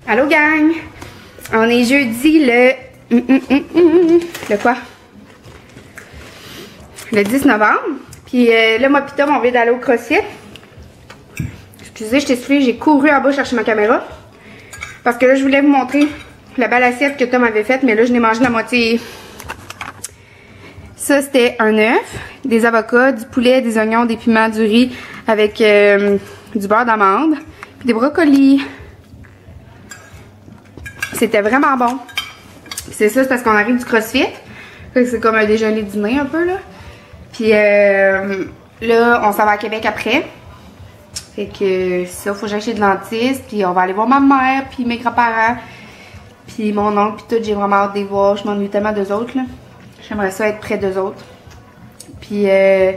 Allô gang! On est jeudi le... Le quoi? Le 10 novembre. Puis là, moi pis Tom, on vient d'aller au CrossFit. Excusez, je t'ai soufflé, j'ai couru en bas chercher ma caméra. Parce que là, je voulais vous montrer la belle assiette que Tom avait faite, mais là, je n'ai mangé la moitié. Ça, c'était un œuf, des avocats, du poulet, des oignons, des piments, du riz avec du beurre d'amande, puis des brocolis. C'était vraiment bon. C'est ça, c'est parce qu'on arrive du CrossFit. C'est comme un déjeuner-dîner un peu, là. Puis là, on s'en va à Québec après. Fait que ça, faut que j'aille chez le dentiste. Puis on va aller voir ma mère, puis mes grands-parents, puis mon oncle, puis tout. J'ai vraiment hâte de les voir. Je m'ennuie tellement d'eux autres, là. J'aimerais ça être près d'eux autres. Puis là,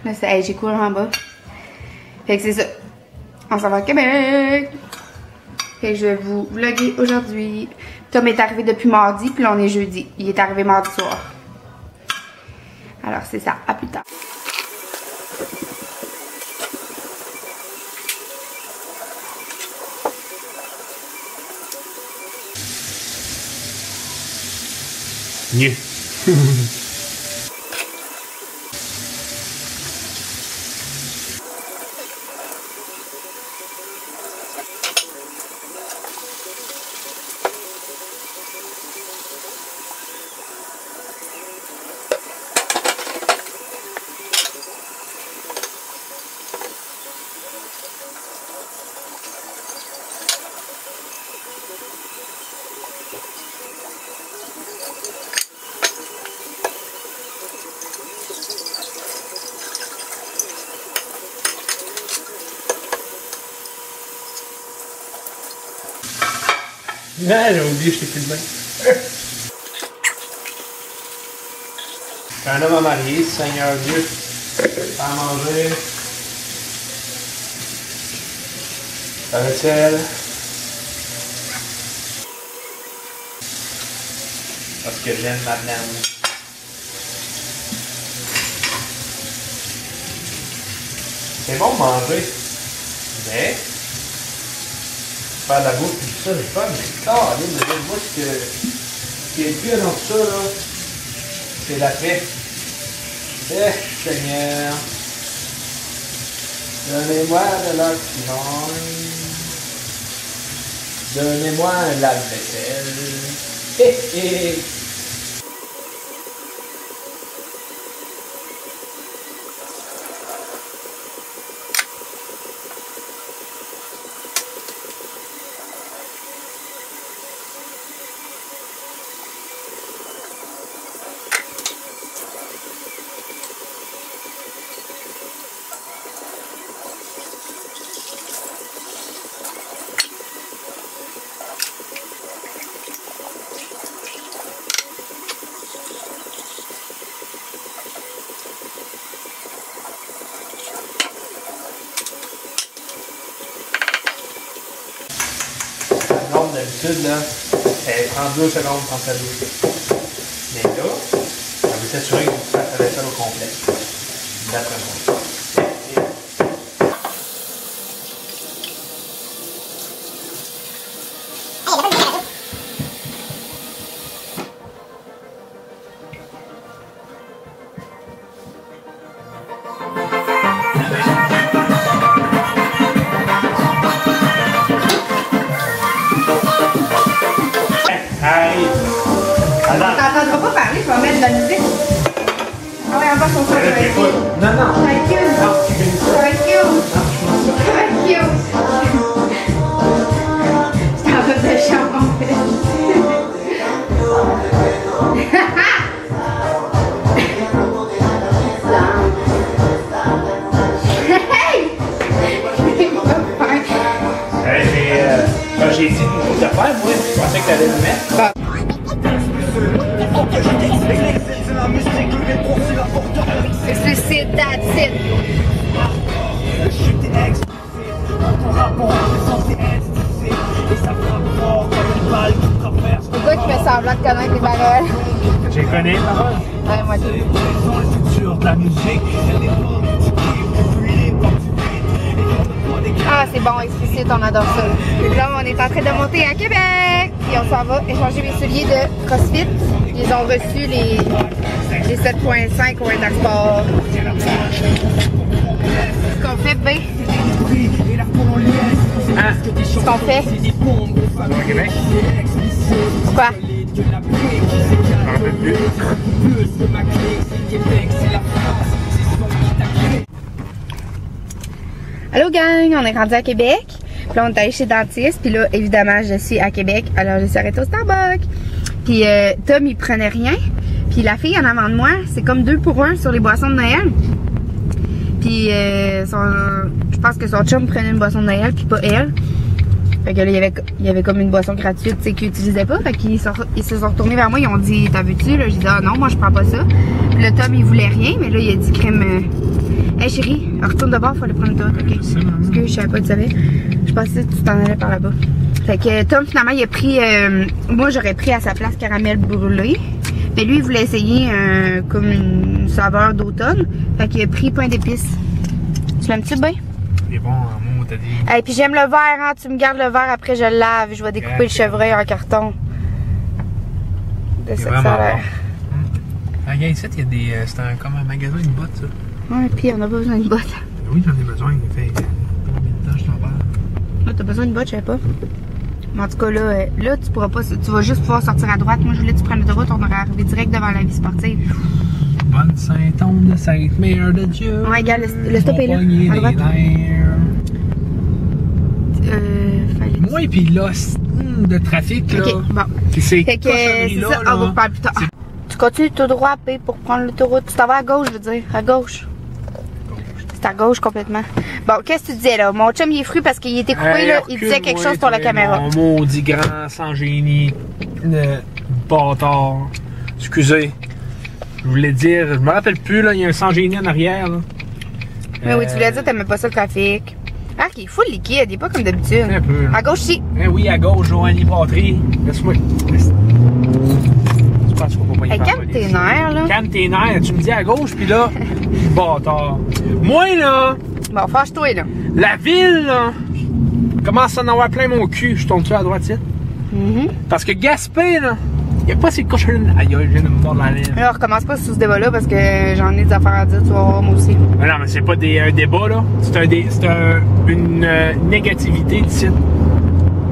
hey, j'ai couru en bas. Fait que c'est ça. On s'en va à Québec. Fait que je vais vous vlogger aujourd'hui. Tom est arrivé depuis mardi, puis là on est jeudi. Il est arrivé mardi soir. Alors c'est ça, à plus tard. Mieux. Ah, j'ai oublié, je t'ai filmé. Je suis un homme à marier, Seigneur Dieu. Pas à manger. La vaisselle. Parce que j'aime madame. C'est bon de manger. Mais... faire de la bouffe et tout ça, j'ai pas, mais carrément, moi, ce qui est le pire dans tout ça, là, c'est la paix. Eh, Seigneur, donnez-moi de l'oxygène, donnez-moi un lave-vaisselle. Hé, hé. D'habitude, là, elle prend 2 secondes pour sa douche. Mais là, on veut s'assurer que tu fasses la vaisselle au complet. D'après moi. On t'entendra pas parler, tu vas mettre de la musique. Ah ouais, on va sur ça. Non, non. Thank you. Thank you. Thank you. C'est en robe de chambre, en fait. Quand j'ai dit une coupe d'affaires, moi, je pensais que t'allais le mettre. Explicit, that's it. Pourquoi tu fais semblant de connaître les paroles? J'ai connu les paroles. Ouais, moi tout. Ah, c'est bon, explicite, on adore ça. Donc là, on est en train de monter à Québec. Puis on s'en va échanger mes souliers de CrossFit. Ils ont reçu les 7.5 au Winter Sport. Ce qu'on fait, B. Hein? Ce qu'on fait. Au Québec? Quoi? Je m'en rappelle plus. Allô gang, on est rendu à Québec. Puis là, on est allé chez le dentiste. Puis là, évidemment, je suis à Québec. Alors, je suis arrêtée au Starbucks. Puis Tom, il prenait rien. Puis la fille en avant de moi, c'est comme 2 pour 1 sur les boissons de Noël. Puis je pense que son chum prenait une boisson de Noël, puis pas elle. Fait que là, il y avait comme une boisson gratuite, tu sais, qu'ils n'utilisaient pas. Fait qu'ils se sont retournés vers moi, ils ont dit, t'as vu-tu? J'ai dit, ah non, moi je prends pas ça. Puis le Tom, il voulait rien, mais là, il a dit, crème, hey chérie, retourne de bord, faut aller prendre toi, ok? Parce que je savais pas, tu savais. Je pensais que tu t'en allais par là-bas. Fait que Tom, finalement, il a pris, moi j'aurais pris à sa place caramel brûlé. Mais lui, il voulait essayer comme une saveur d'automne. Fait qu'il a pris pain d'épices. Tu l'aimes-tu bien? Il est bon en mots, t'as dit. Hey, puis j'aime le verre, hein. Tu me gardes le verre, après je le lave. Je vais découper le chevreuil en carton. De cette saveur. Regarde ici, il y a des. C'est comme un magasin, une botte, ça. Ouais, puis on a pas besoin d'une botte. Oui, j'en ai besoin. Il fait combien de temps je t'en parle? Là, t'as besoin d'une botte, je sais pas. Mais en tout cas, là, tu pourras pas. Tu vas juste pouvoir sortir à droite. Moi, je voulais que tu prennes l'autoroute, on aurait arrivé direct devant la vie sportive. Bonne Saint-Onde de Sainte-Mère de Dieu. Ouais, regarde, le stop est là, à droite. Moi, et puis là, de trafic, là. Ok, bon. Puis c'est Fait que c'est ça, on va vous parler plus tard. Tu continues tout droit, P, pour prendre l'autoroute. Tu t'en vas à gauche, je veux dire, à gauche. C'est à gauche complètement. Bon, qu'est-ce que tu disais là? Mon chum, il est fru parce qu'il était coupé, là. Il disait quelque chose pour la caméra. Mon maudit grand, sans génie, bâtard. Excusez. Je voulais dire, je me rappelle plus, là, il y a un sans génie en arrière, là. Mais oui, tu voulais dire que t'aimais pas ça le trafic. Ah, qui est full liquide, il est pas comme d'habitude. Un peu. Là. À gauche, si. Eh oui, à gauche, Joanie Patry. Laisse-moi. Je pense qu'on va pas y faire. Calme tes nerfs, là. Calme tes nerfs. Tu me dis à gauche, puis là, bâtard. Moi, là. Bon, fâche-toi, là. La ville, là. Commence à en avoir plein mon cul. Je tombe-tu à droite, ici? Parce que Gaspé, là. Il n'y a pas ces cochons. Aïe, je viens de me mordre la lèvre. Alors, recommence pas sur ce débat-là parce que j'en ai des affaires à dire, tu vas voir moi aussi. Mais non, mais c'est pas un débat, là. C'est une négativité de site.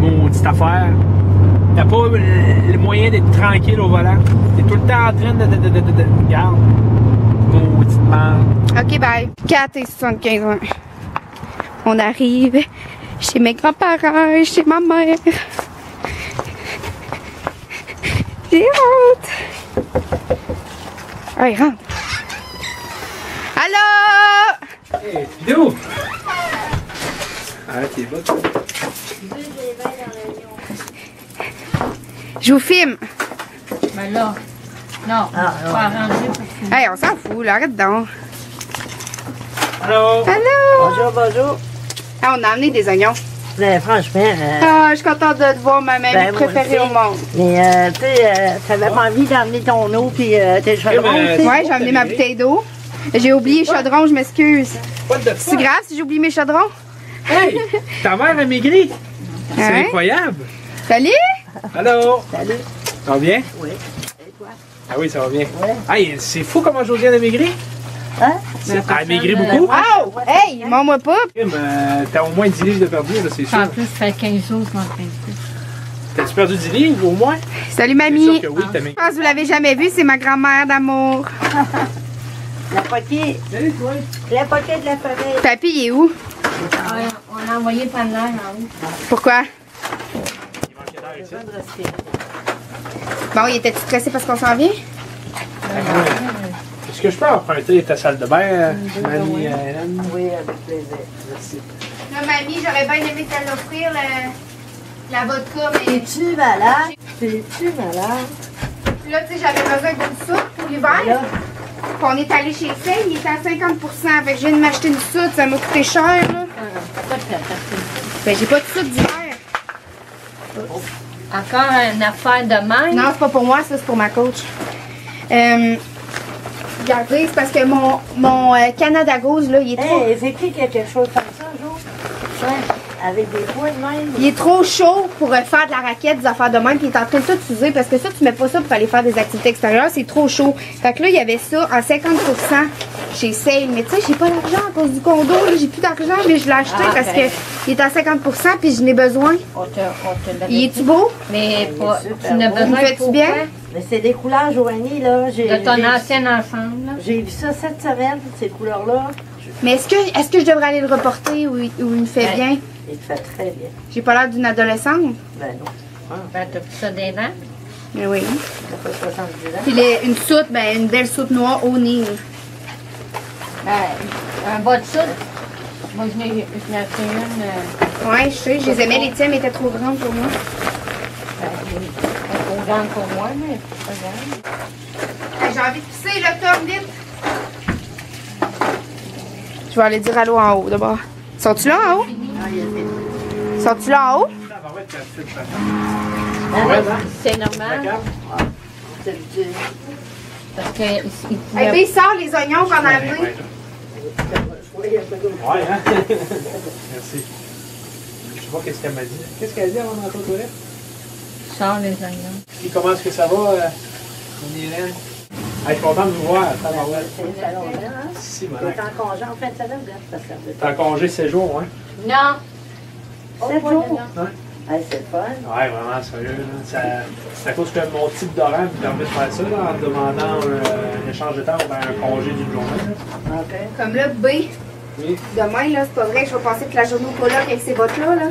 Maudite affaire. T'as pas le moyen d'être tranquille au volant. T'es tout le temps en train de regarde. Maudite merde. Ok, bye. 4 et 75 ans. On arrive chez mes grands-parents, chez ma mère. J'ai hâte. Allez, rentre. Allô? Hey, Pidou! Arrête tes bottes. Je vous filme. Ben là, non, faut arranger parce que... Hey, on s'en fout, là, arrête donc. Allô? Allô? Bonjour, bonjour. Ah, on a amené des oignons. Ben, franchement. Ah, je suis contente de te voir, ma mamie Ben, moi préférée aussi. au monde. Mais, tu sais, t'avais pas envie d'emmener ton eau puis tes chaudrons, ben, tu sais. Ouais, j'ai amené ma bouteille d'eau. J'ai oublié les chaudrons, je m'excuse. What the C'est fuck? grave si j'ai oublié mes chaudrons? Hey! Ta mère a maigri! C'est Hein? incroyable! Salut! Allô? Salut. Ça va bien? Oui. Et toi? Ah oui, ça va bien. Ouais. Hey, c'est fou comment Josiane a maigri! Hein? Elle a maigri beaucoup? Oh! Hey, mens-moi pas! T'as au moins 10 livres de perdu, là, c'est sûr. En plus, ça fait 15 jours qu'on fait ça. T'as-tu perdu 10 livres au moins? Salut, C'est mamie! sûr que oui, t'as Je maigri. pense que vous l'avez jamais vu, c'est ma grand-mère d'amour. La poquée. Salut, toi! La poquée de la famille. Papy, il est où? On a envoyé prendre l'air en haut. Pourquoi? Il manquait d'air ici. Bon, il était stressé parce qu'on s'en vient? Est-ce que je peux emprunter ta salle de bain, Mamie Hélène? Oui, avec plaisir. Merci. Là, mamie, j'aurais bien aimé te l'offrir, la vodka, mais Es-tu malade? Es-tu malade? là, tu sais, j'avais besoin d'une soupe pour l'hiver. Là, Puis on est allé chez Sey, il était à 50%. Fait que je viens de m'acheter une soupe, ça m'a coûté cher, là. Ben, j'ai pas de soupe d'hiver. Encore une affaire de même? Non, c'est pas pour moi, ça, c'est pour ma coach. Regardez, c'est parce que mon Canada Goose, là, il est trop... hey, c'est qui quelque chose comme ça, un jour? Ouais. Avec des poids de même. Il est trop chaud pour faire de la raquette, des affaires de même, puis il est en train de tout user parce que ça, tu mets pas ça pour aller faire des activités extérieures, c'est trop chaud. Fait que là, il y avait ça en 50% chez Sale. Mais tu sais, j'ai pas d'argent à cause du condo, là, j'ai plus d'argent, mais je l'ai acheté parce que il est à 50% puis je n'ai besoin. On te Il est-tu beau? Mais pas, tu super n'as beau. besoin Il me fait-tu pour bien? quoi? Mais c'est des couleurs, Joanie, là. De ton ancienne ensemble, là. J'ai vu ça cette semaine, ces couleurs-là. Mais est-ce que je devrais aller le reporter ou il me fait Ouais. bien? Il te fait très bien. J'ai pas l'air d'une adolescente? Ben non. Ben, t'as pris ça des dents? Mais oui. Ça fait 70 ans. Puis une soute, ben une belle soute noire au nez. Ben, un bas de soude. Moi, je n'ai acheté une. Ouais, je sais, je les aimais, les tiennes étaient trop grandes pour moi. Trop grande pour moi, mais c'est pas grave. J'ai envie de pisser, là, Tom, vite! Je vais aller dire allô en haut d'abord. Sont-tu là en haut? Sont-tu là en haut? C'est normal. Parce que. Eh bien, il sort les oignons qu'on a amenés. Ouais, hein? Merci. Je sais pas qu'est-ce qu'elle m'a dit. Qu'est-ce qu'elle a dit avant d'entrer aux toilettes? Sors les oignons. Puis comment est-ce que ça va, Hélène? Je suis content de vous voir. Si, T'es madame. en congé en fin de semaine, là? T'es en congé 7 jours, hein? Non. 7 jours? Ouais. Hey, c'est le fun. Ouais, vraiment, sérieux. Là. C'est à cause que mon type d'horaire me permet de faire ça, là, en demandant un échange de temps ou bien un congé d'une journée. Là. OK. Comme là, B. Oui. Demain, là, c'est pas vrai que je vais passer toute la journée au coloc avec ces bottes-là, là.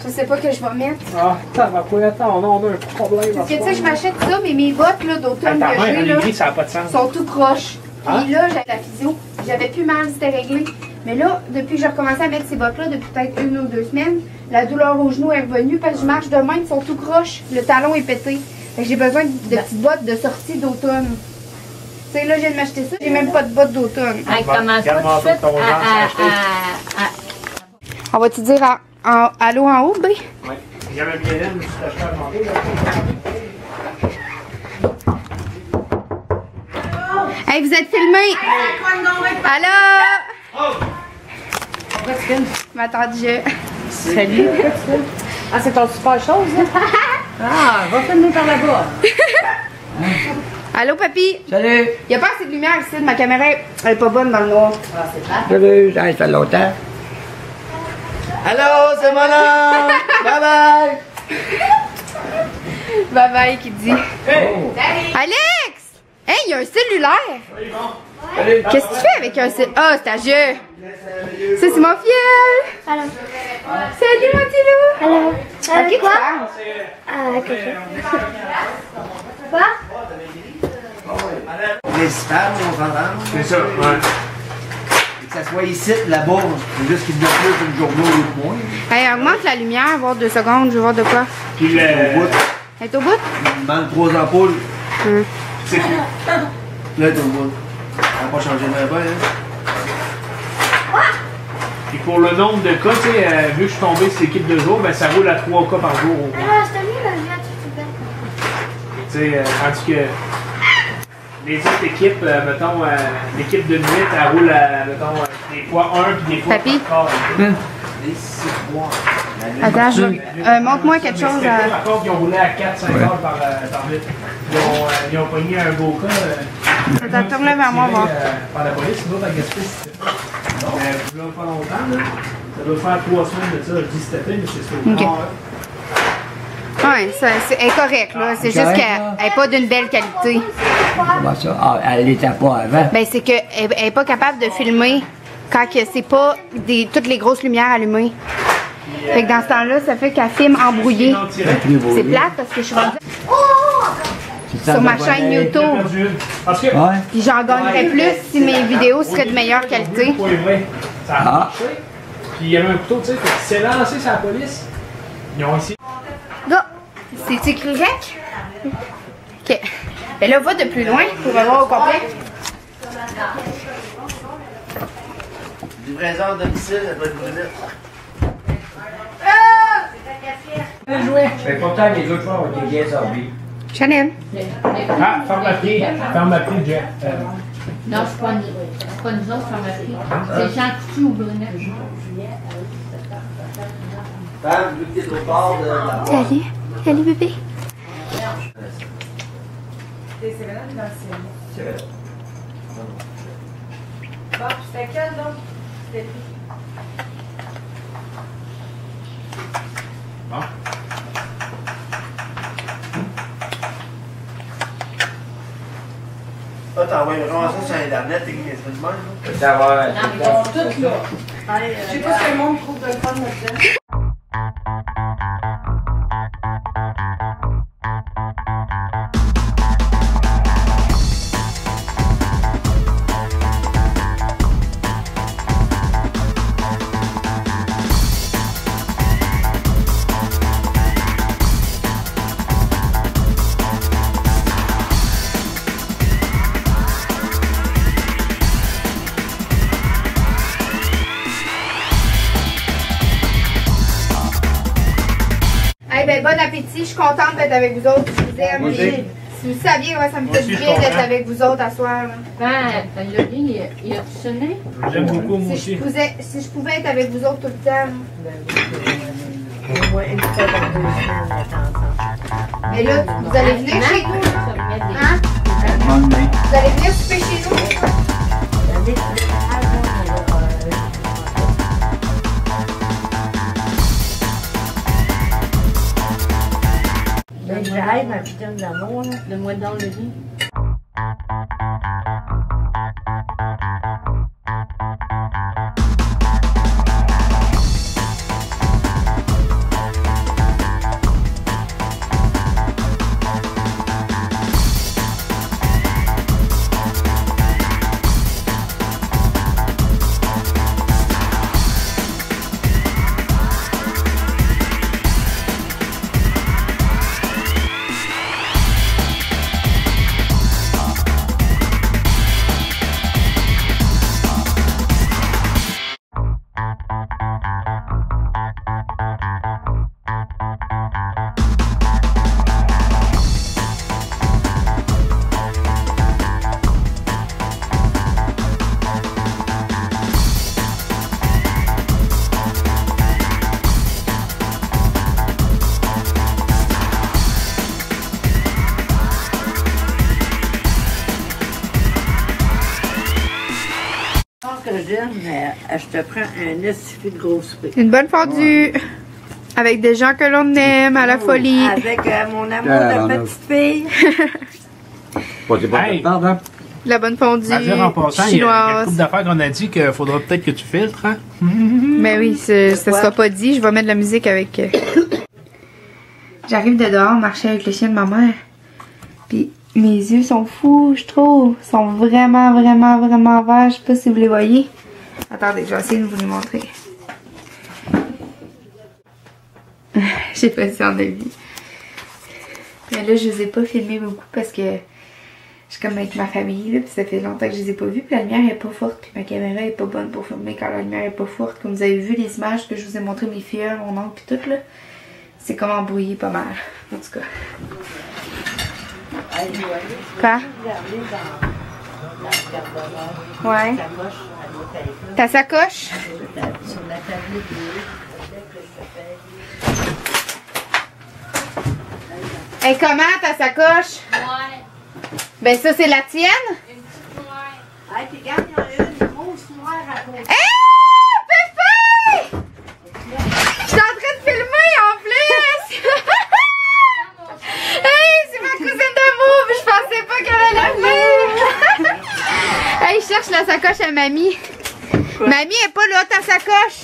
Je sais pas que je vais mettre. Ah, attends, on a un problème. Parce que, tu sais, je m'achète ça, mais mes bottes, là, d'automne Ta que mère, j'ai, en là, aigri, ça n'a pas de sens. sont tout croches. Hein? Puis là, j'avais la physio. J'avais plus mal, c'était réglé. Mais là, depuis que j'ai recommencé à mettre ces bottes-là, depuis peut-être 1 ou 2 semaines, la douleur au genou est revenue parce que je marche de même, ils sont tout croches. Le talon est pété. Fait que j'ai besoin de petites bottes de sortie d'automne. Tu sais, là, je viens de m'acheter ça, j'ai même pas de bottes d'automne. Hey, Bon, commence pas garde-moi tout de ton suite genre, c'est acheté. On va-tu dire allô en haut, B? Oui. Il y avait bien Hélène, je suis acheté à demander. Hey, vous êtes filmés! Allô? M'attends-tu? Salut. Ah, c'est ton super chose, là? Ah, va filmer par là-bas. Allô, papy? Salut! Il n'y a pas assez de lumière ici, ma caméra elle est pas bonne dans le noir. Ah, c'est pas. Salut! Ça fait longtemps. Allô, c'est mon homme! Bye bye! Bye bye qui dit. Oh. Alex! Hey, il y a un cellulaire! Salut! Qu'est-ce que tu fais avec un cellulaire? Ah, c'est à jeu! Ça, c'est mon fiel! Alors, Salut, mon petit loup! alors, À qui tu quoi? parles? Ah, quelque chose. Quoi? Principal, on s'entend? C'est ça, ouais. Que ça soit ici, là-bas, c'est juste qu'il y a plus une journée ou moins. Hey, augmente la lumière, voir 2 secondes, je veux voir de quoi. Puis le. Au bout, Elle est au bout? il manque 3 ampoules. C'est tout. Là, t'es au bout. Ça va pas changer de bain, hein? Puis pour le nombre de cas, tu sais, vu que je suis tombé sur l'équipe de jour, ben ça roule à 3 cas par jour. Alors, je t'ai mis le lien, tu Tu sais, tandis que les autres équipes, mettons, l'équipe de nuit, elle roule à, mettons, des fois 1 puis des fois Papy? 4. Les 6 mois. Attends, montre-moi quelque chose. Mais c'était pas encore qu'ils ont roulé à 4-5 heures par litre. Ils ont pogné un beau cas. Attends, tourne-le vers moi, voir. Par la police, nous autres, à Gaspé, c'était pas. Ça doit pas longtemps, là. Ça doit faire 3 semaines de ça. Je dis cet été, mais c'est ça. Ok. Ouais, elle est correcte, là. C'est juste qu'elle n'est pas d'une belle qualité. Comment ça? Ah, elle l'était pas avant. Ben, c'est qu'elle n'est pas capable de filmer quand que c'est pas toutes les grosses lumières allumées. Fait que dans ce temps-là, ça fait qu'elle filme embrouillée. C'est plate parce que je suis rendue sur ma chaîne YouTube. Parce que. Ouais. Puis j'en gagnerais plus si mes vidéos seraient de meilleure qualité. Ça a marché. Puis il y avait un couteau, tu sais, qui s'est lancé sur la police. Ils ont essayé. Là, c'est écrit REC? Ok. Et là, va de plus loin pour avoir au complet. Livraison à domicile, ça doit être une minute. Mais pourtant, les autres fois ont été bien servis. Chanel. Ah, ferme la prix, Jeff. Non, c'est pas nous autres, ça m'a pris. C'est Jean Coutu ou Brunette. Femme, vu que t'es au bord de la porte. Salut. Salut, bébé. C'est vrai, dans le ciel. C'est vrai. Bon, c'était quel donc? C'était lui. Bon. Ah, t'envoies vraiment ça sur Internet, t'es quasiment de même, là. Ça va. Non, mais ils sont tous là. Je sais pas ce que le monde trouve de le fun là-dedans. Hey, ben, bon appétit. Je suis contente d'être avec vous autres. Je vous aime. Moi aussi. Et si vous saviez, ouais, ça me Moi fait aussi, du je bien suis d'être content. avec vous autres à soir. là. Ben, le lit, il a sonné. J'aime beaucoup, moi Si aussi. je pouvais être avec vous autres tout le temps. là. Au moins une fois dans 2 semaines, on est ensemble. Mais là, vous allez venir chez nous. là. Ça me met des- Hein? Vous allez venir souper chez nous. L'année qui est là, ben, j'aille ma putain d'amour, là. Le mois dans le lit. Je pense que j'aime, mais je te prends un estifé de gros souper. Une bonne fondue. Avec des gens que l'on aime à la folie. Avec mon amour de petite fille. Hey. Pardon. La bonne fondue À dire en passant, il y a une chinoise. couple d'affaires qu'on a dit qu'il faudra peut-être que tu filtres, hein? Mais oui, ça sera pas dit. Je vais mettre de la musique avec. J'arrive de dehors marcher avec le chien de ma mère. Puis mes yeux sont fous, je trouve. Ils sont vraiment, vraiment, vraiment verts. Je sais pas si vous les voyez. Attendez, je vais essayer de vous les montrer. Je sais pas si on a vu. Mais là, je les ai pas filmés beaucoup parce que je suis comme avec ma famille, là, puis ça fait longtemps que je les ai pas vus, puis la lumière est pas forte, puis ma caméra est pas bonne pour filmer quand la lumière est pas forte. Comme vous avez vu les images que je vous ai montré, mes filles, mon oncle, puis tout, là, c'est comme embrouillé pas mal, en tout cas. Quoi? Ouais. Ta sacoche? Sur la tablette bleue. Et comment ta sacoche? Ouais. Ben ça, c'est la tienne? Hey, puis regarde, il y en a une grosse noire à côté. Hey! Pépé! Je suis en train de filmer en plus! Hey, c'est ma cousine d'amour, mais je pensais pas qu'elle allait venir! Hey, je cherche la sacoche à mamie. Mamie est pas là, ta sacoche?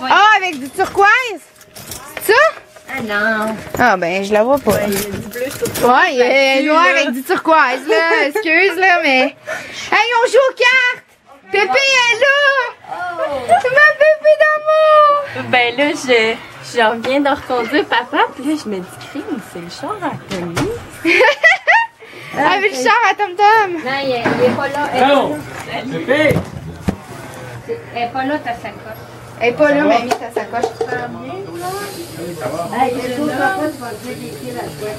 Ah, avec du turquoise? C'est ça? Ah non. Ah, ben, je la vois pas. Il y a du bleu sur Ouais, il est noir avec du turquoise, là. Excuse, là, mais. Hey, on joue aux cartes! Pépé est là! C'est ma Pépé d'amour! Ben là, je reviens de reconduire papa, puis là, je me dis, crime, c'est le char à Tony. Avec le char à Tom Tom! Non, il est pas là. Elle est pas Non! là. Pépé! Elle est pas là, ta sacoche. Elle est pas là, mamie, ta sacoche. Hey, il y a d'autres papa, tu vas te dire des pieds là-dedans.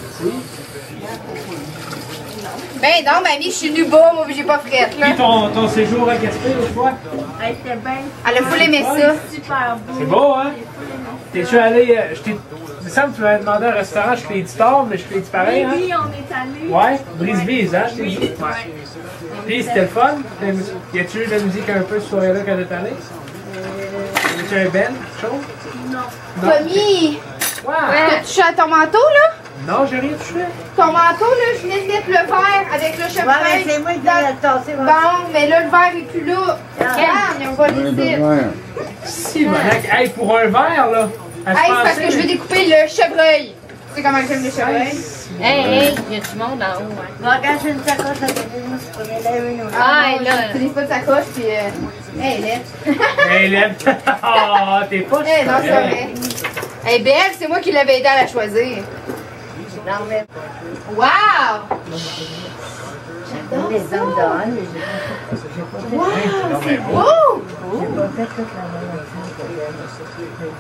Ben non, mamie, je suis nue bas, moi, j'ai pas frette, là. Puis ton séjour à Gaspé, l'autre fois? C'était bien Elle a full aimé ça. super beau. C'est beau, hein? T'es-tu allé. Il me semble que tu m'avais demandé un restaurant, je te l'ai dit tard, mais je te l'ai dit pareil, hein? Oui, on est allé. Ouais, Brise-Bise, hein, je t'ai dit? Ouais. Puis c'était le fun? Y a-tu eu de la musique un peu ce soirée-là quand t'es allé? Y a-tu un bel chose? Non. Tommy, Wow! t'as touché à ton manteau, là? Non, j'ai rien touché. Ton manteau, là, je venais de mettre le verre avec le chevreuil. c'est moi qui l'ai tassé. Bon, mais là, le verre est plus là. Regarde, ils ont pas les Si, mec. Hey, pour un verre, là. Hey, c'est parce que je veux découper le chevreuil. Tu sais comment j'aime le chevreuil? Hey, il y a du monde en haut. Hein. Bon, quand j'ai une sacoche, ça fait moi, je prenais la une. Ah, là. Tu n'utilises pas de sacoche, puis... Hey, laide. Hey, Lève. Oh, t'es pas Hey, non, c'est vrai. Hey, belle, c'est moi qui l'avais aidé à la choisir. Non, mais Wow! j'adore les hommes dehors, mais j'ai pas Wow, c'est c'est beau. beau! J'ai pas fait toute la même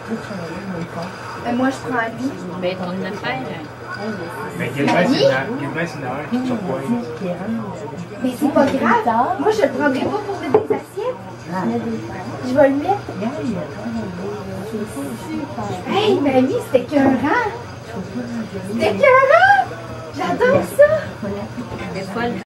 tout changer mon corps. Moi, je prends lui. Ben, ton affaire. Mais Gilbert, c'est une heure qui te surpointe. Mais c'est pas grave. Moi, je le prendrai pas pour mettre des assiettes. Je vais le mettre. Hey, mamie, c'était écœurant. C'était écœurant. J'adore ça. Des fois,